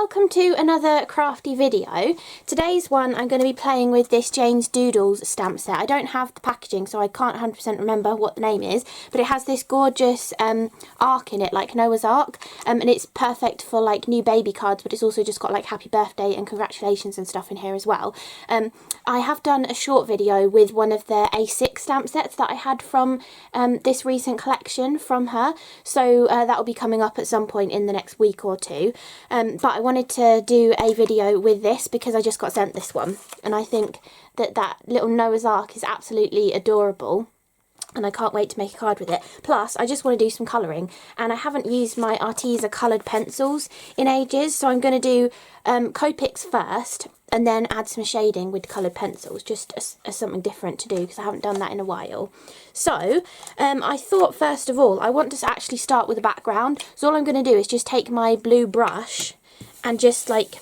welcome to another crafty video. Today's one I'm going to be playing with this Jane's Doodles stamp set. I don't have the packaging so I can't 100% remember what the name is, but it has this gorgeous arc in it, like Noah's Ark, and it's perfect for like new baby cards, but it's also just got like happy birthday and congratulations and stuff in here as well. I have done a short video with one of the A6 stamp sets that I had from this recent collection from her, so that will be coming up at some point in the next week or two. But I wanted to do a video with this because I just got sent this one, and I think that that little Noah's Ark is absolutely adorable, and I can't wait to make a card with it. Plus, I just want to do some colouring, and I haven't used my Arteza coloured pencils in ages, so I'm going to do Copics first, and then add some shading with coloured pencils, just as something different to do, because I haven't done that in a while. So, I thought first of all, I want to actually start with a background, so all I'm going to do is just take my blue brush and just like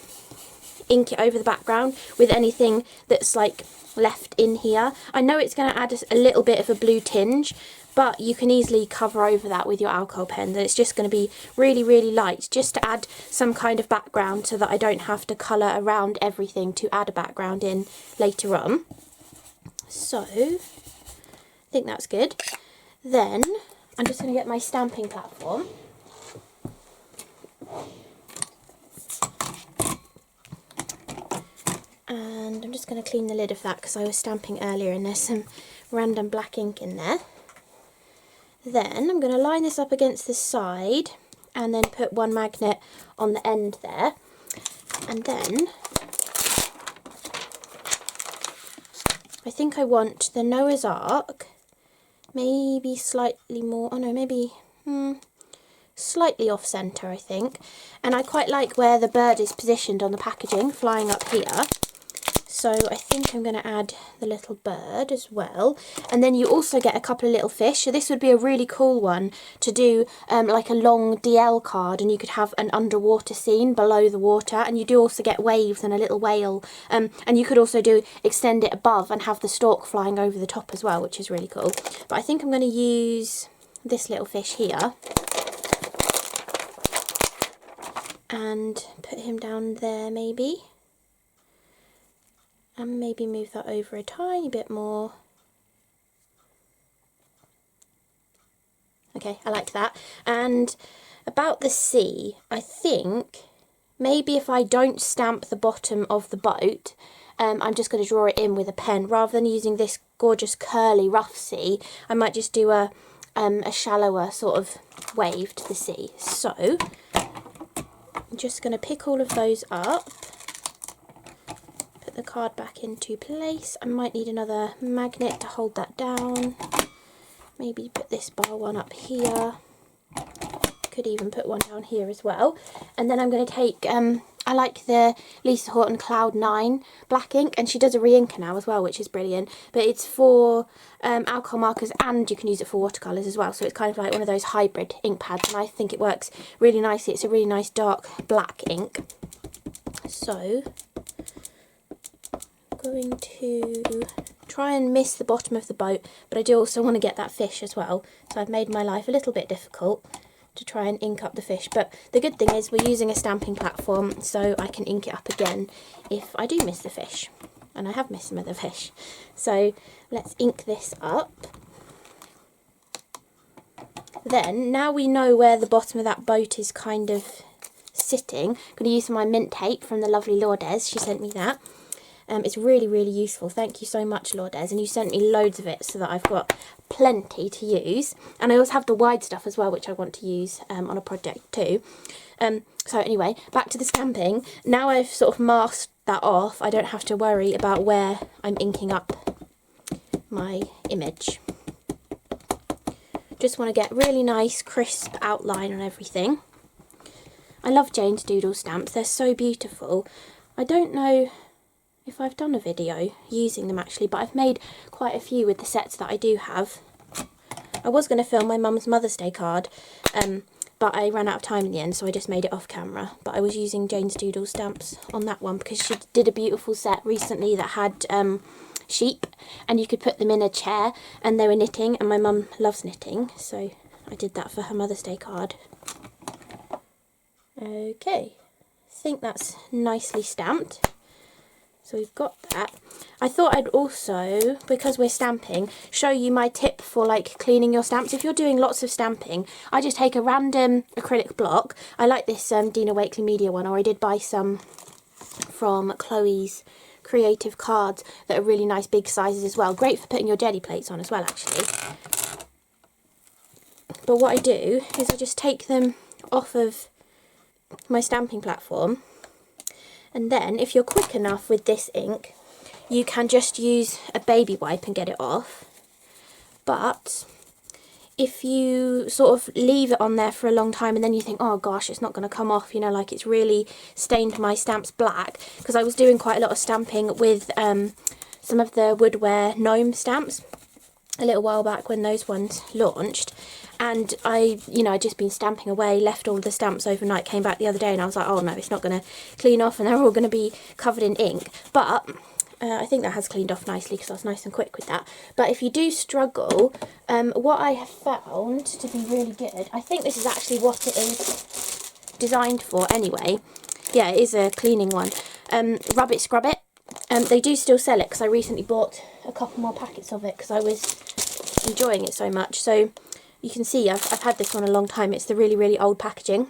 ink it over the background with anything that's like left in here. I know it's going to add a little bit of a blue tinge, but you can easily cover over that with your alcohol pen, and it's just going to be really, really light, just to add some kind of background so that I don't have to colour around everything to add a background in later on. So, I think that's good. Then, I'm just going to get my stamping platform. And I'm just going to clean the lid of that because I was stamping earlier and there's some random black ink in there. Then I'm going to line this up against the side and then put one magnet on the end there. And then I think I want the Noah's Ark maybe slightly more, oh no, maybe slightly off centre I think. And I quite like where the bird is positioned on the packaging, flying up here. So I think I'm going to add the little bird as well. And then you also get a couple of little fish. So this would be a really cool one to do like a long DL card, and you could have an underwater scene below the water. And you do also get waves and a little whale. And you could also extend it above and have the stork flying over the top as well, which is really cool. But I think I'm going to use this little fish here and put him down there maybe. And maybe move that over a tiny bit more. Okay, I like that. And about the sea, I think maybe if I don't stamp the bottom of the boat, I'm just going to draw it in with a pen. Rather than using this gorgeous curly rough sea, I might just do a shallower sort of wave to the sea. So, I'm just going to pick all of those up. The card back into place. I might need another magnet to hold that down. Maybe put this bar one up here. Could even put one down here as well. And then I'm going to take, I like the Lisa Horton Cloud 9 black ink, and she does a re-inker now as well, which is brilliant. But it's for alcohol markers, and you can use it for watercolours as well. So it's kind of like one of those hybrid ink pads, and I think it works really nicely. It's a really nice dark black ink. So going to try and miss the bottom of the boat, but I do also want to get that fish as well, so I've made my life a little bit difficult to try and ink up the fish. But the good thing is we're using a stamping platform, so I can ink it up again if I do miss the fish, and I have missed some of the fish. So let's ink this up. Then, now we know where the bottom of that boat is kind of sitting, I'm going to use some of my mint tape from the lovely Lourdes. She sent me that. It's really, really useful. Thank you so much, Lourdes. And you sent me loads of it so that I've got plenty to use. And I also have the wide stuff as well, which I want to use on a project too. So anyway, back to the stamping. Now I've sort of masked that off, I don't have to worry about where I'm inking up my image. Just want to get really nice, crisp outline on everything. I love Jane's Doodle stamps. They're so beautiful. I don't know if I've done a video using them actually, but I've made quite a few with the sets that I do have. I was going to film my mum's Mother's Day card, but I ran out of time in the end, so I just made it off camera. But I was using Jane's Doodle stamps on that one because she did a beautiful set recently that had sheep, and you could put them in a chair and they were knitting, and my mum loves knitting, so I did that for her Mother's Day card. Okay, think that's nicely stamped. So we've got that. I thought I'd also, because we're stamping, show you my tip for like cleaning your stamps. If you're doing lots of stamping, I just take a random acrylic block. I like this Dina Wakley Media one, or I did buy some from Chloe's Creative Cards that are really nice big sizes as well. Great for putting your jelly plates on as well, actually. But what I do is I just take them off of my stamping platform, and then if you're quick enough with this ink, you can just use a baby wipe and get it off. But if you sort of leave it on there for a long time and then you think, oh gosh, it's not going to come off, you know, like it's really stained my stamps black, because I was doing quite a lot of stamping with some of the Woodware gnome stamps a little while back when those ones launched. And I'd just been stamping away, left all the stamps overnight, came back the other day and I was like, oh no, it's not going to clean off and they're all going to be covered in ink. But I think that has cleaned off nicely because I was nice and quick with that. But if you do struggle, what I have found to be really good, I think this is actually what it is designed for anyway. Yeah, it is a cleaning one. Rub It, Scrub It. They do still sell it because I recently bought a couple more packets of it because I was enjoying it so much. So you can see I've had this one a long time. It's the really, really old packaging,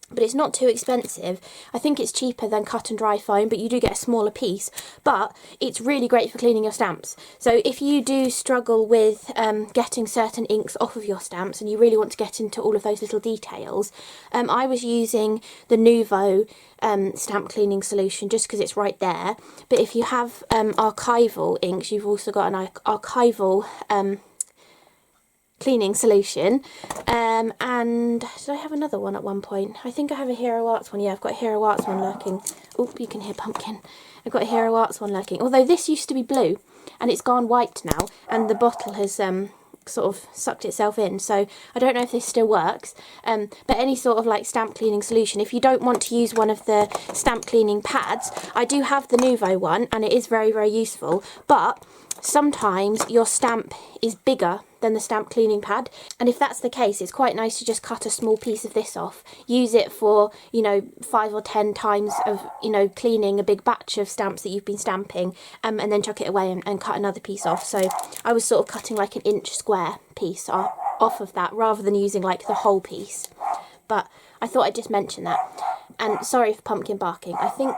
but it's not too expensive. I think it's cheaper than cut and dry foam, but you do get a smaller piece. But it's really great for cleaning your stamps. So if you do struggle with getting certain inks off of your stamps and you really want to get into all of those little details, I was using the Nuvo stamp cleaning solution just because it's right there. But if you have archival inks, you've also got an archival cleaning solution. And did I have another one at one point? I think I have a Hero Arts one. Yeah, I've got a Hero Arts one lurking. Oh, you can hear Pumpkin. I've got a Hero Arts one lurking. Although this used to be blue and it's gone white now, and the bottle has sort of sucked itself in, so I don't know if this still works. But any sort of like stamp cleaning solution, if you don't want to use one of the stamp cleaning pads, I do have the Nuvo one and it is very, very useful. But sometimes your stamp is bigger than the stamp cleaning pad, and if that's the case, it's quite nice to just cut a small piece of this off, use it for 5 or 10 times of cleaning a big batch of stamps that you've been stamping, and then chuck it away and cut another piece off. So I was sort of cutting like an inch square piece off of that rather than using like the whole piece. But I thought I'd just mention that. And sorry for Pumpkin barking. I think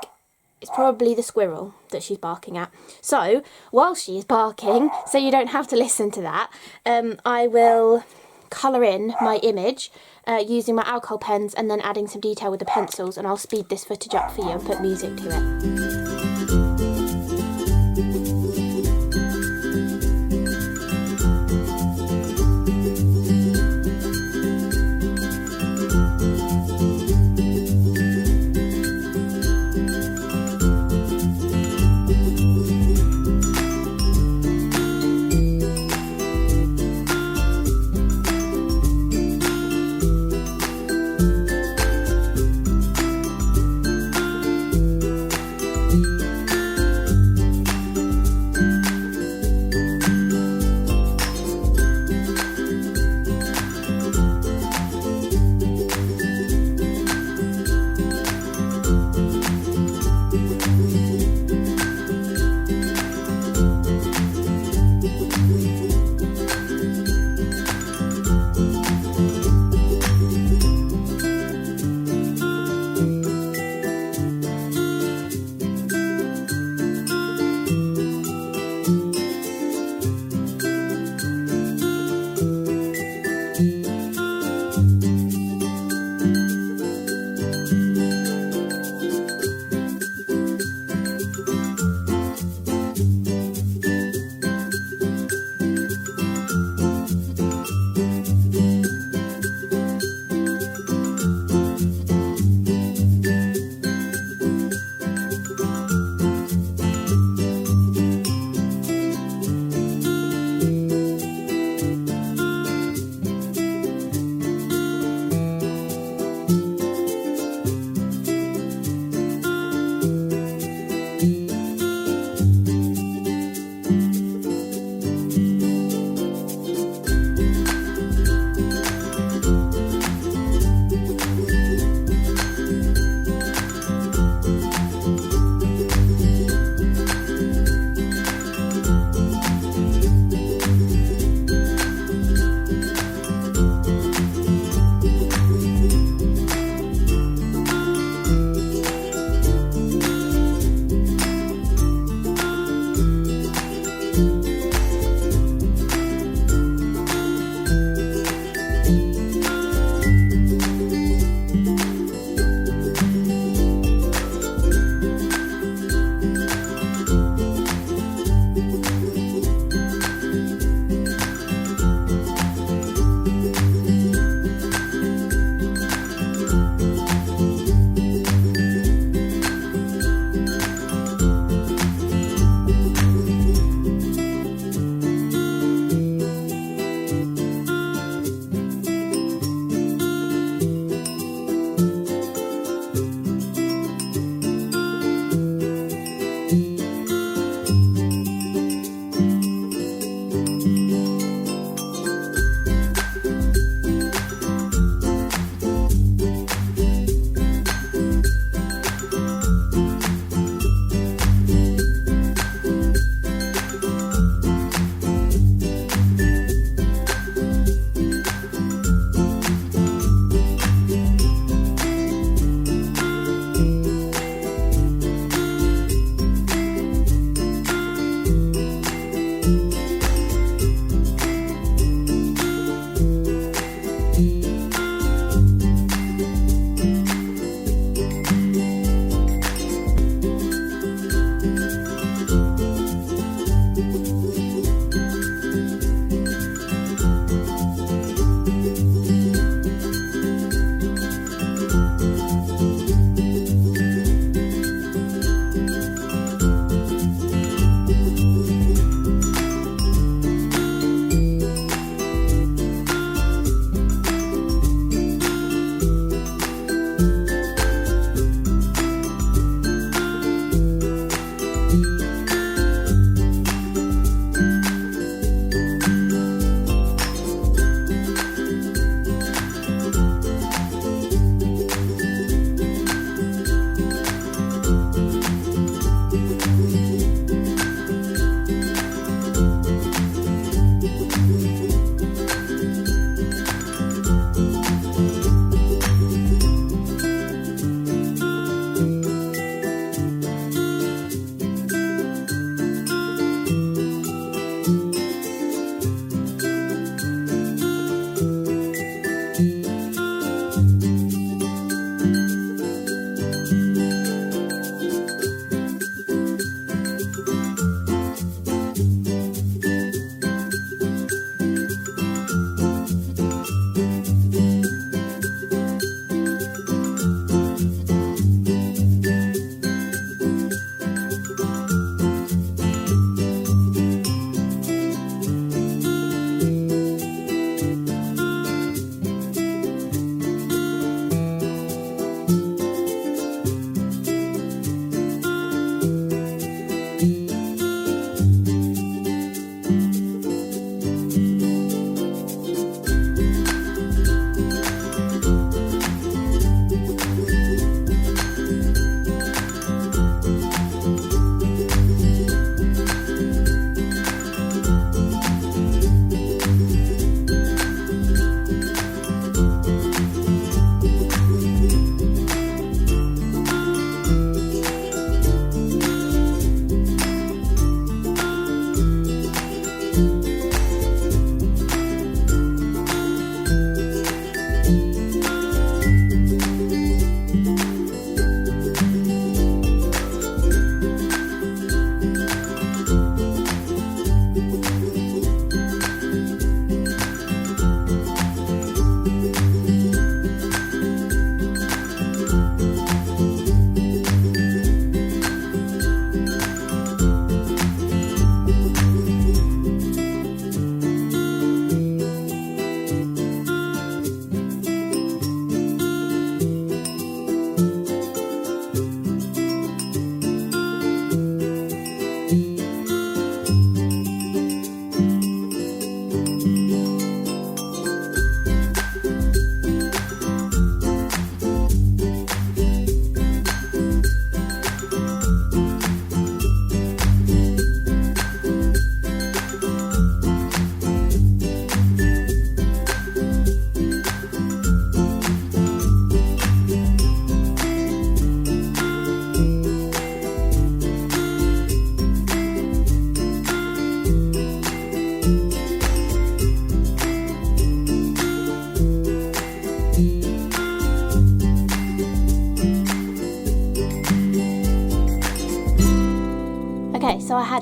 it's probably the squirrel that she's barking at. So while she is barking, so you don't have to listen to that, I will colour in my image using my alcohol pens and then adding some detail with the pencils, and I'll speed this footage up for you and put music to it.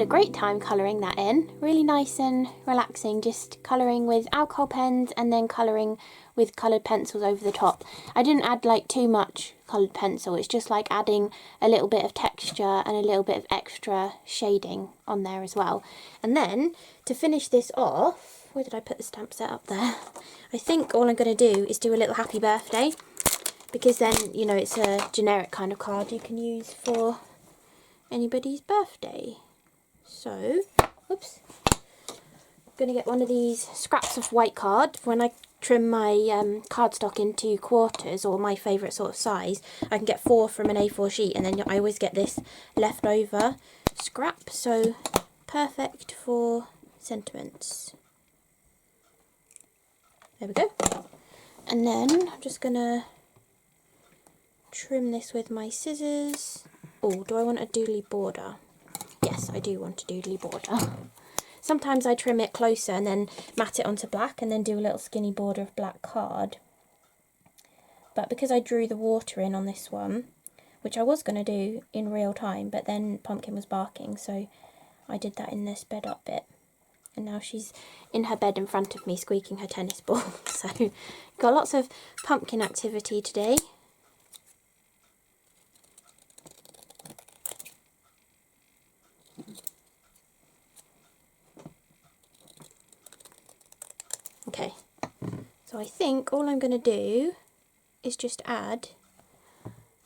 had a great time colouring that in. Really nice and relaxing, just colouring with alcohol pens and then colouring with coloured pencils over the top. I didn't add like too much coloured pencil, it's just like adding a little bit of texture and a little bit of extra shading on there as well. And then to finish this off, where did I put the stamp set up there? I think all I'm going to do is do a little happy birthday, because then, you know, it's a generic kind of card you can use for anybody's birthday. So, oops, I'm going to get one of these scraps of white card. When I trim my cardstock into quarters, or my favourite sort of size, I can get 4 from an A4 sheet, and then I always get this leftover scrap, so perfect for sentiments. There we go. And then I'm just going to trim this with my scissors. Oh, do I want a doodly border? Yes, I do want a doodly border. Sometimes I trim it closer and then mat it onto black and then do a little skinny border of black card. But because I drew the water in on this one, which I was going to do in real time, but then Pumpkin was barking, so I did that in this bed up bit. And now she's in her bed in front of me squeaking her tennis ball. So got lots of Pumpkin activity today. Okay, so I think all I'm going to do is just add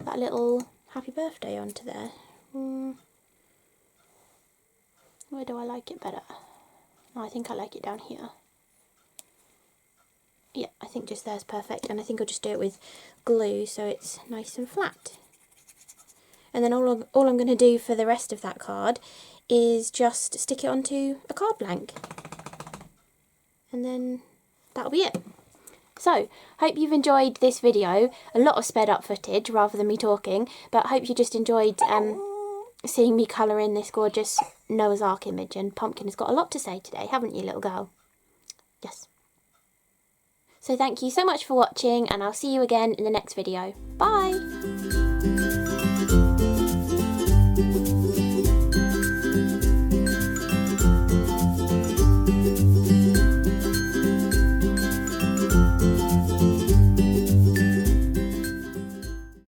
that little happy birthday onto there. Where do I like it better? Oh, I think I like it down here. Yeah, I think just there's perfect, and I think I'll just do it with glue so it's nice and flat. And then all I'm going to do for the rest of that card is just stick it onto a card blank. And then that'll be it. So, hope you've enjoyed this video. A lot of sped up footage rather than me talking, but I hope you just enjoyed seeing me colour in this gorgeous Noah's Ark image. And Pumpkin has got a lot to say today, haven't you, little girl? Yes. So thank you so much for watching, and I'll see you again in the next video. Bye!